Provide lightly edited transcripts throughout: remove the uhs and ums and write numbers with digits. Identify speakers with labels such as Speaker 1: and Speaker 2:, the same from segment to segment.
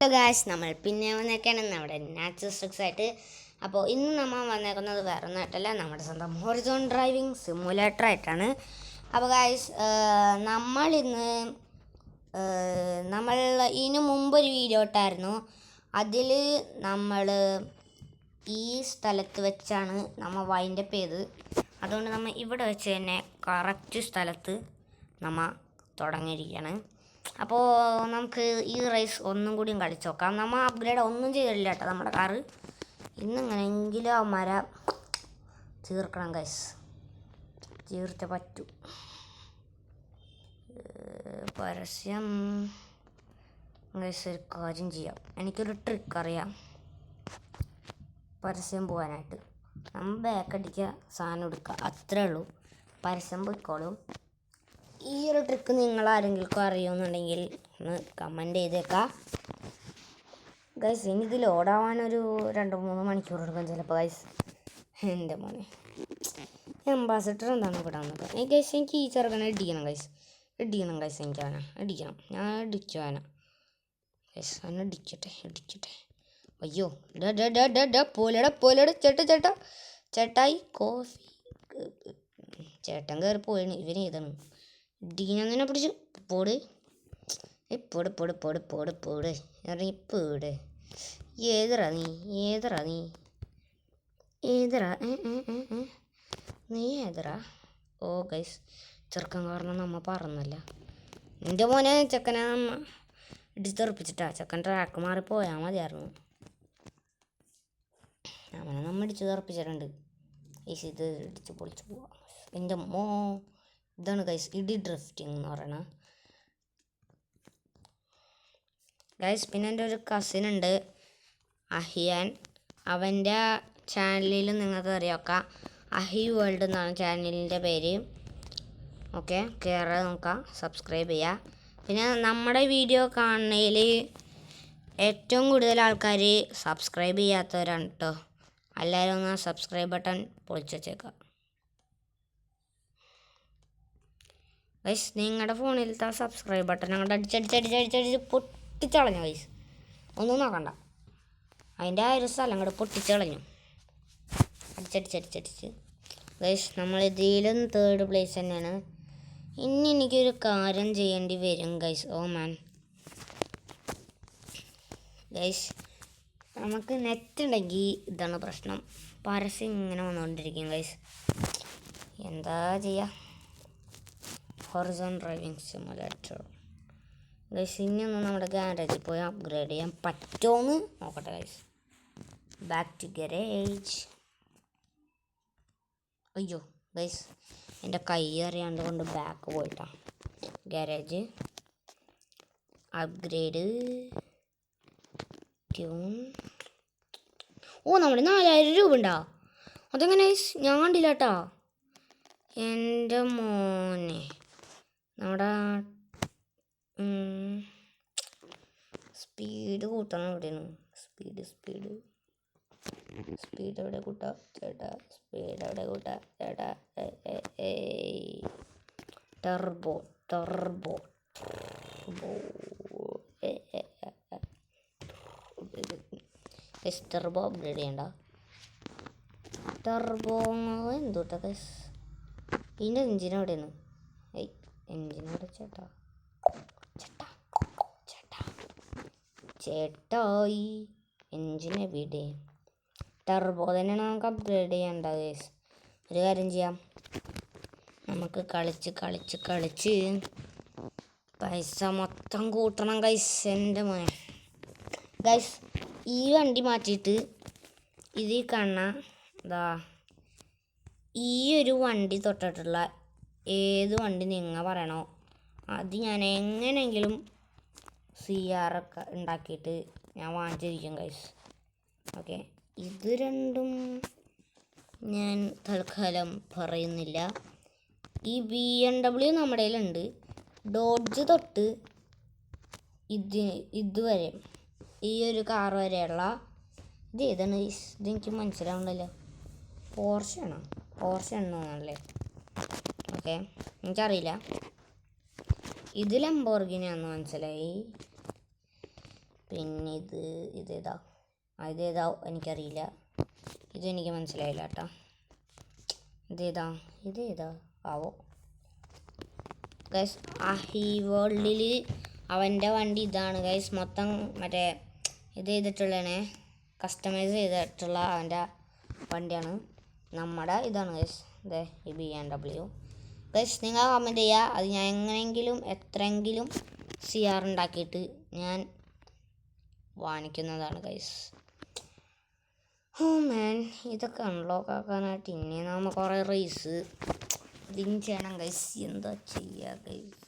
Speaker 1: Hello guys, നമ്മൾ പിന്നെ വന്നേക്കാണ് നമ്മുടെ നാച്ചുറൽ ആയിട്ട്. അപ്പോൾ ഇന്ന് നമ്മൾ വന്നേക്കുന്നത് വേറെ ഒന്നായിട്ടല്ല, നമ്മുടെ സ്വന്തം ഹൊറിസോൺ ഡ്രൈവിംഗ് സിമുലേറ്റർ ആയിട്ടാണ്. അപ്പോൾ ഗായ്സ്, നമ്മൾ ഇതിനു മുമ്പൊരു വീഡിയോ ഇട്ടായിരുന്നു. അതിൽ നമ്മൾ ഈ സ്ഥലത്ത് വെച്ചാണ് നമ്മൾ വൈൻഡപ്പ് ചെയ്ത്. അതുകൊണ്ട് നമ്മൾ ഇവിടെ വെച്ച് തന്നെ കറക്റ്റ് സ്ഥലത്ത് നമ്മൾ തുടങ്ങിയിരിക്കുകയാണ്. അപ്പോൾ നമുക്ക് ഈ റേസ് ഒന്നും കൂടിയും കളിച്ച് നോക്കാം. നമ്മൾ അപ്ഗ്രേഡ് ഒന്നും ചെയ്തില്ല കേട്ടോ നമ്മുടെ കാറ്. ഇന്നെങ്ങനെയെങ്കിലും ആ മര തീർക്കണം ഗൈസ്, തീർത്തേ പറ്റൂ. പരസ്യം ഗൈസ്, ഒരു കാര്യം ചെയ്യാം, എനിക്കൊരു ട്രിക്ക് അറിയാം പരസ്യം പോകാനായിട്ട്. നമ്മൾ ബാക്ക് അടിക്കുക, സാധനം എടുക്കുക, അത്രേ ഉള്ളൂ, പരസ്യം പോയിക്കോളും. ഈ ഒരു ട്രിക്ക് നിങ്ങൾ ആരെങ്കിലും അറിയുമെന്നുണ്ടെങ്കിൽ ഒന്ന് കമൻറ്റ് ചെയ്തേക്കാം ഗൈസ്. ഇനി ഇത് ലോഡാവാനൊരു 2-3 മണിക്കൂർ എടുക്കും ചിലപ്പോൾ ഗൈസ്. എൻ്റെ മോനെ, അംബാസിഡർ എന്താണ് ഇവിടെ വന്നത്? ഗൈസ്, എനിക്ക് ഈ ചെറുക്കനെ ഇടിക്കണം ഗൈസ്, എനിക്ക് അവനെ ഇടിക്കണം. ഞാൻ ഇടിച്ചു അവനെ ഗൈസ്, അവനെ ഇടിക്കട്ടെ. അയ്യോ, പോലെട ചേട്ടായി കോഫി. ചേട്ടൻ കയറി പോയാണ്, ഇവന് ഇതാണ് ഡീനങ്ങനെ പിടിച്ചു. പോട് ഇറങ്ങിപ്പോട്. ഏതറാ നീ ഏതറാ? ഓ ഗൈസ്, ചെറുക്കൻ കാരണം നമ്മ പറഞ്ഞല്ല. എൻ്റെ മോനെ, ചെക്കനെ നമ്മ ഇടിച്ച് തെറിപ്പിച്ചിട്ടാ. ചെക്കൻ ട്രാക്ക് മാറി പോയാൽ മതിയായിരുന്നു. അവനെ നമ്മ ഇടിച്ച് തെറിപ്പിച്ചിട്ടുണ്ട്. ഗൈസ്, ഇത് ഇടിച്ച് പൊളിച്ച് പോവാം. എൻ്റെ ഇതാണ് ഗൈസ് ഇടി ഡ്രിഫ്റ്റിംഗ് എന്ന് പറയണത് ഗൈസ്. പിന്നെ എൻ്റെ ഒരു കസിൻ ഉണ്ട്, അഹിയാൻ. അവൻ്റെ ചാനലിൽ നിങ്ങൾക്ക് അറിയാം, അഹി വേൾഡ് എന്നാണ് ചാനലിൻ്റെ പേര്. ഓക്കെ, കയറി നോക്കാം, സബ്സ്ക്രൈബ് ചെയ്യുക. പിന്നെ നമ്മുടെ വീഡിയോ കാണുന്നതിൽ ഏറ്റവും കൂടുതൽ ആൾക്കാർ സബ്സ്ക്രൈബ് ചെയ്യാത്തവരാണ് കേട്ടോ. എല്ലാവരും ഒന്ന് സബ്സ്ക്രൈബ് ബട്ടൺ പൊളിച്ച് വെച്ചേക്കാം ഗൈസ്. നിങ്ങളുടെ ഫോണിലത്തെ സബ്സ്ക്രൈബ് ബട്ടൺ അങ്ങോട്ട് അടിച്ചടിച്ച് പൊട്ടിച്ചളഞ്ഞു ഗൈസ്. ഒന്നും നോക്കണ്ട, അതിൻ്റെ ആ ഒരു സ്ഥലം അങ്ങോട്ട് പൊട്ടിച്ചളഞ്ഞു, അടിച്ചടിച്ച് ഗൈസ്. നമ്മളിതിലും 3rd പ്ലേസ് തന്നെയാണ്. ഇനി എനിക്കൊരു കാര്യം ചെയ്യേണ്ടി വരും ഗൈസ്. ഓ മാൻ ഗൈസ്, നമുക്ക് നെറ്റ് ഉണ്ടെങ്കിൽ ഇതാണ് പ്രശ്നം, പരസ്യം ഇങ്ങനെ വന്നുകൊണ്ടിരിക്കും ഗൈസ്. എന്താ ചെയ്യുക? Horizon driving simulator guys. ഇനിയൊന്ന് നമ്മുടെ ഗാരേജിൽ പോയി അപ്ഗ്രേഡ് ചെയ്യാൻ പറ്റുമോയെന്ന് നോക്കട്ടെ ഗൈസ്. Back to garage. അയ്യോ ഗൈസ്, എൻ്റെ കൈ അറിയാണ്ട് കൊണ്ട് ബാക്ക് പോയിട്ടാണ്. Garage upgrade tune. ഓ, നമ്മുടെ 4000 രൂപ ഉണ്ടോ? അതെങ്ങനെ ഗൈസ്? ഞാൻ കണ്ടില്ല കേട്ടോ. എൻ്റെ മോനെ, നമ്മുടെ സ്പീഡ് കൂട്ടണം. എവിടെയാണ് സ്പീഡ് എവിടെ കൂട്ടാ ചേട്ടാ? ടർബോ ടർബോ അപ്ഗ്രേഡ് ചെയ്യണ്ട. ടർബോ എന്തോട്ടാ ഗൈസ്? ഇതിൻ്റെ എഞ്ചിൻ എവിടെയാണ്? എഞ്ചിനോടെ ചേട്ടായി എഞ്ചിൻ എവിടെ? ടർബോ തന്നെയാണ് നമുക്ക് അപ്ഗ്രേഡ് ചെയ്യേണ്ട ഗൈസ്. ഒരു കാര്യം ചെയ്യാം, നമുക്ക് കളിച്ച് പൈസ മൊത്തം കൂട്ടണം ഗൈസ്. എൻ്റെ മോനെ ഗൈസ്, ഈ വണ്ടി മാറ്റിയിട്ട് ഇതിൽ കാണുന്ന ഈ ഒരു വണ്ടി തൊട്ടിട്ടുള്ള ഏത് വണ്ടി നിങ്ങൾ പറയണോ അത് ഞാൻ എങ്ങനെയെങ്കിലും CR ഒക്കെ ഉണ്ടാക്കിയിട്ട് ഞാൻ വാങ്ങിച്ചിരിക്കും ഗൈസ്. ഓക്കെ, ഇത് രണ്ടും ഞാൻ തൽക്കാലം പറയുന്നില്ല. ഈ BMW നമ്മുടെ കയ്യിലുണ്ട്. ഡോഡ്ജ് തൊട്ട് ഇതുവരെ ഈ ഒരു കാർ വരെയുള്ള ഇത് ഏതാണ് ഗൈസ്? ഇതെനിക്ക് മനസ്സിലാവുന്നില്ല. പോർഷ ആണെന്നല്ലേ? ഓക്കെ, എനിക്കറിയില്ല. ഇത് ലംബോർഗിനിയാണെന്ന് മനസ്സിലായി. പിന്നെ ഇതേതാ ഇതേതാ എനിക്കറിയില്ല, ഇതെനിക്ക് മനസ്സിലായില്ല കേട്ടോ. ഇതേതാ ആവോ ഗൈസ്. ഈ വേൾഡിൽ അവൻ്റെ വണ്ടി ഇതാണ് ഗൈസ്. മൊത്തം മറ്റേ ഇത് ചെയ്തിട്ടുള്ളതാണ്, കസ്റ്റമൈസ് ചെയ്തിട്ടുള്ള അവൻ്റെ വണ്ടിയാണ്. നമ്മുടെ ഇതാണ് ഗൈസ്, ഇതേ ഈ BMW ഗൈസ്. നിങ്ങൾ കമൻറ്റ് ചെയ്യുക, അത് ഞാൻ എങ്ങനെയെങ്കിലും എത്രയെങ്കിലും CR ഉണ്ടാക്കിയിട്ട് ഞാൻ വാങ്ങിക്കുന്നതാണ് ഗൈസ്. ഓ മാൻ, ഇതൊക്കെ അൺലോക്ക് ആക്കാനായിട്ട് ഇനി നമ്മൾ കുറേ റേസ് വിൻ ചെയ്യണം ഗൈസ്. എന്താ ചെയ്യുക ഗൈസ്?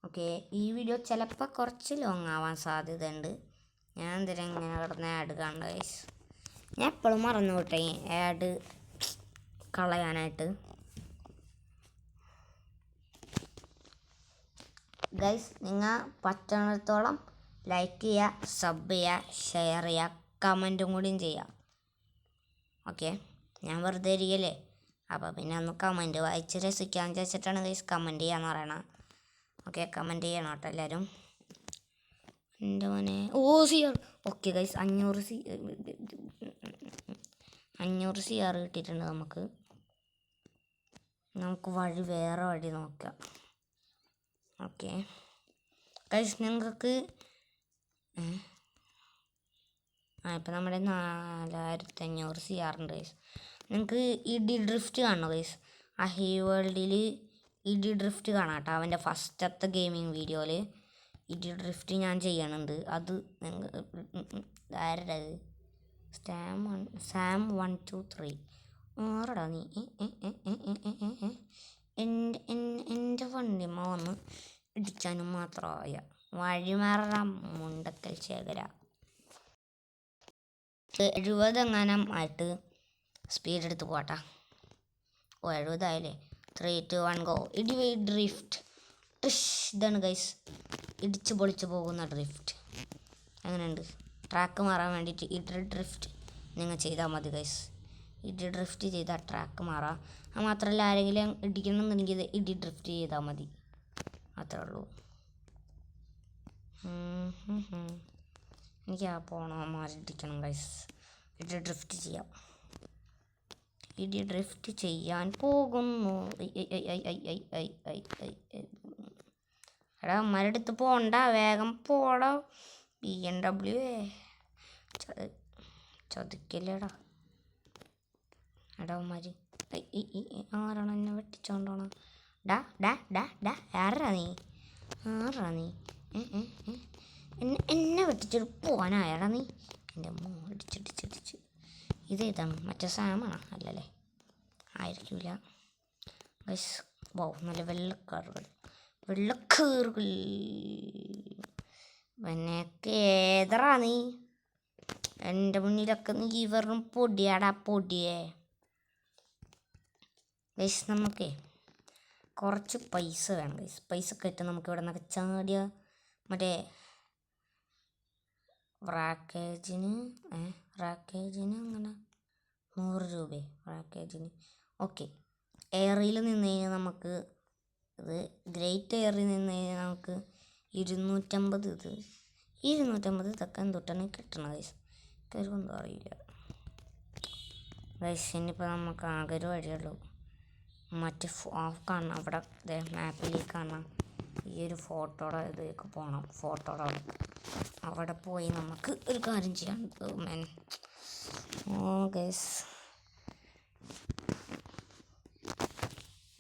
Speaker 1: ഓക്കെ, ഈ വീഡിയോ ചിലപ്പോൾ കുറച്ച് ലോങ് ആവാൻ സാധ്യതയുണ്ട്. ഞാൻ എന്തിനാ ഇങ്ങനെ കിടന്ന് ആഡ് കാണണ്ട ഗൈസ്. ഞാൻ എപ്പോഴും മറന്നു വിട്ടേ ആഡ് കളയാനായിട്ട്. ഗൈസ്, നിങ്ങൾ പറ്റുന്നിടത്തോളം ലൈക്ക് ചെയ്യുക, സബ് ചെയ്യുക, ഷെയർ ചെയ്യുക, കമൻറ്റും കൂടിയും ചെയ്യുക. ഓക്കെ, ഞാൻ വെറുതെ ഇരിക്കല്ലേ, അപ്പോൾ പിന്നെ ഒന്ന് കമൻറ്റ് വായിച്ച് രസിക്കാമെന്ന് വിചാരിച്ചിട്ടാണ് ഗൈസ് കമൻറ്റ് ചെയ്യാന്ന് പറയണം. ഓക്കെ, കമൻറ്റ് ചെയ്യണം കേട്ടോ എല്ലാവരും. എൻ്റെ മോനെ CR. ഓക്കെ ഗൈസ്, 500 CR കിട്ടിയിട്ടുണ്ട് നമുക്ക്. വേറെ വഴി നോക്കാം. ഓക്കെ ഗൈസ്, നിങ്ങൾക്ക് ഇപ്പം നമ്മുടെ 4500 CR ഉണ്ട് ഗൈസ്. നിങ്ങൾക്ക് ഡ്രിഫ്റ്റ് കാണണം ഗൈസ്. ഹീ വേൾഡിൽ ഡ്രിഫ്റ്റ് കാണാം കേട്ടോ. അവൻ്റെ ഫസ്റ്റത്തെ ഗെയിമിങ് വീഡിയോയിൽ ഡ്രിഫ്റ്റ് ഞാൻ ചെയ്യണുണ്ട്. അത് ആരുടെ സാം 123 ആരടാ നീ? എൻ്റെ വണ്ടിമ്മ വന്ന് ഇടിക്കാനും മാത്രമായ വഴിമാറാം മുണ്ടക്കൽ ശേഖര. 70 എങ്ങാനും ആയിട്ട് സ്പീഡ് എടുത്ത് പോട്ടാ. 70 ആയില്ലേ? 3, 2, 1 ഗോ. ഡ്രിഫ്റ്റ്. ഇതാണ് ഗൈസ്, ഇടിച്ച് പൊളിച്ച് പോകുന്ന ഡ്രിഫ്റ്റ്. അങ്ങനെയുണ്ട്. ട്രാക്ക് മാറാൻ വേണ്ടിയിട്ട് ഡ്രിഫ്റ്റ് നിങ്ങൾ ചെയ്താൽ മതി ഗൈസ്. ഡ്രിഫ്റ്റ് ചെയ്താൽ ട്രാക്ക് മാറാം. അത് മാത്രമല്ല, ആരെങ്കിലും ഇടിക്കണമെന്നുണ്ടെങ്കിൽ ഡ്രിഫ്റ്റ് ചെയ്താൽ മതി, അത്രേ ഉള്ളൂ. എനിക്ക് പോണമാർ ഇടിക്കണം ഗൈസ്. ഡ്രിഫ്റ്റ് ചെയ്യാം. ഡ്രിഫ്റ്റ് ചെയ്യാൻ പോകുന്നു. എടാ അമ്മയുടെ അടുത്ത് പോണ്ട, വേഗം പോടാ. BMW ചതിക്കില്ലേടാ. എടാ അമ്മമാര് ആരാണ് എന്നെ വെട്ടിച്ചോണ്ടോണം? ആരാ നീ എന്നെ വെട്ടിച്ചിട്ട് പോവാനായടാ നീ? എൻ്റെ അമ്മ ഇടിച്ചിടിച്ചിടിച്ച്. ഇതേതാണ്? മറ്റേ സാമാണോ? അല്ലല്ലേ, ആയിരിക്കില്ല ഗൈസ്. നല്ല വെള്ളക്കാറുകൾ പിന്നെയൊക്കെ ഏതറാ നീ? എൻ്റെ മുന്നിലൊക്കെ നീ വെറും പൊടിയാടാ, പൊടിയേ. ഗൈസ്, നമുക്കേ കുറച്ച് പൈസ വേണം ഗൈസ്. പൈസ ഒക്കെ ഇട്ട് നമുക്ക് ഇവിടെ നിന്നൊക്കെ ചാടിയ മറ്റേ റാക്കേജിന് അങ്ങനെ 100 രൂപ റാക്കേജിന്. ഓക്കെ, എയറിൽ നിന്ന് കഴിഞ്ഞാൽ നമുക്ക് ഗ്രേറ്റ് എയറിൽ നിന്ന് കഴിഞ്ഞാൽ നമുക്ക് 250 ഇതൊക്കെ എന്തൊട്ടാണ് കിട്ടണം ഗൈസ്. കരുവൊന്നും അറിയില്ല ഗൈസ്. ഇനിയിപ്പോൾ നമുക്ക് ആകെ ഒരു വഴിയുള്ളൂ. മറ്റേ കാണണം അവിടെ മാപ്പിലേക്ക് കാണാം. ഈ ഒരു ഫോട്ടോയുടെ ഇതിലേക്ക് പോകണം. ഫോട്ടോയുടെ അവിടെ പോയി നമുക്ക് ഒരു കാര്യം ചെയ്യാൻ ഗൈസ്.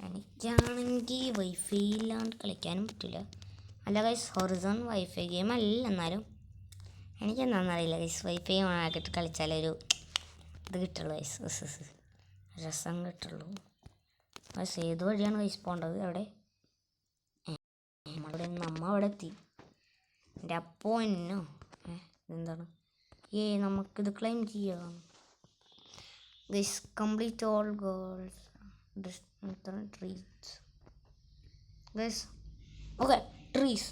Speaker 1: എനിക്കാണെങ്കിൽ വൈഫൈ ഇല്ലാണ്ട് കളിക്കാനും പറ്റില്ല. അല്ല ഗൈസ്, ഹൊറിസോൺ വൈഫൈ ഗെയിം അല്ല, എന്നാലും എനിക്കെന്താണെന്നറിയില്ല ഗൈസ്. വൈഫൈ ആക്കിയിട്ട് കളിച്ചാലൊരു ഇത് കിട്ടുള്ളൂ ഗൈസ്, രസം കിട്ടുള്ളൂ ഗൈസ്. ഏത് വഴിയാണ് ഗൈസ് പോകേണ്ടത്? എവിടെ? നമ്മ അവിടെ എത്തി. എൻ്റെ അപ്പോ എന്നോ എന്താണ് നമുക്കിത് ക്ലെയിം ചെയ്യാം guys. Complete all goals trees guys. Okay, trees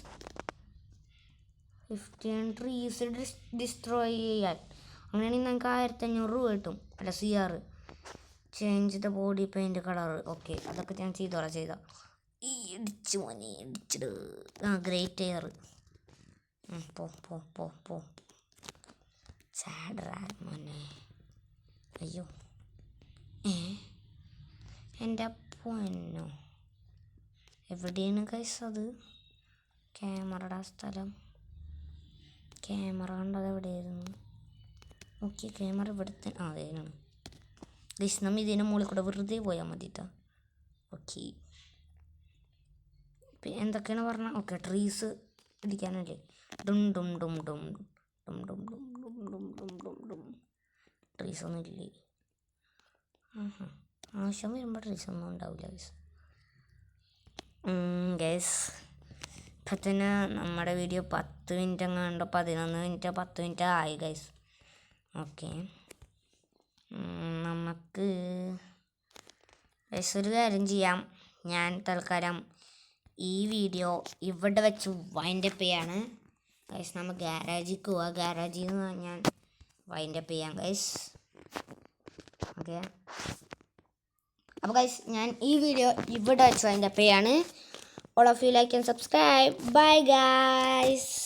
Speaker 1: 15 trees destroy ചെയ്യാൻ. അങ്ങനെയാണെങ്കിൽ നമുക്ക് 1500 രൂപ കിട്ടും. അല്ല, CR. Change the body paint colour. Okay, അതൊക്കെ ഞാൻ ചെയ്തോളാം. ഇടിച്ചു മോനെ, ഇടിച്ചിട്. ഗ്രേറ്റ് എയർ പോ ചാടറാ മോനെ. അയ്യോ എൻ്റെ പൊന്നോ, എവിടെയാണ് ഗൈസ് അത്? ക്യാമറയുടെ സ്ഥലം, ക്യാമറ കണ്ടത് എവിടെയായിരുന്നു? ഓക്കെ, ക്യാമറ ഇവിടുത്തെ അതെയാണ് ഗൈസ്. നമ്മൾ ഇതിൻ്റെ മുകളിൽ കൂടെ വെറുതെ പോയാൽ മതിട്ടോ. ഓക്കെ, പിന്നെ എന്തൊക്കെയാണ് പറഞ്ഞാൽ ഓക്കെ, ട്രീസ് ഇടിക്കാനല്ലേ. ഡും ഡും ഡും ഡും ഡും ഡും ഡും ഡും ഡും ഡും ഡും ഡും. ട്രീസൊന്നും ഇല്ലേ? ആവശ്യം വരുമ്പോൾ ട്രീസൊന്നും ഉണ്ടാവില്ല ഗൈസ്. ഗൈസ് ഇപ്പം തന്നെ നമ്മുടെ വീഡിയോ 10 മിനിറ്റ് എങ്ങാണ്ട് 11 മിനിറ്റ് 10 മിനിറ്റ് ആയി ഗൈസ്. ഓക്കെ, നമുക്ക് ഗൈസ് ഒരു കാര്യം ചെയ്യാം. ഞാൻ തൽക്കാലം ഈ വീഡിയോ ഇവിടെ വെച്ച് വൈൻഡപ്പ് ചെയ്യാണ് ഗൈസ്. നമ്മൾ ഗാരാജിൽ പോവാം. ഗാരാജിൽ നിന്ന് ഞാൻ വൈൻഡപ്പ് ചെയ്യാം ഗൈസ്. ഓക്കെ, അപ്പോൾ ഗൈസ് ഞാൻ ഈ വീഡിയോ ഇവിടെ വെച്ച് വൈൻഡപ്പ് ചെയ്യാണ്. All of you like and subscribe. Bye guys.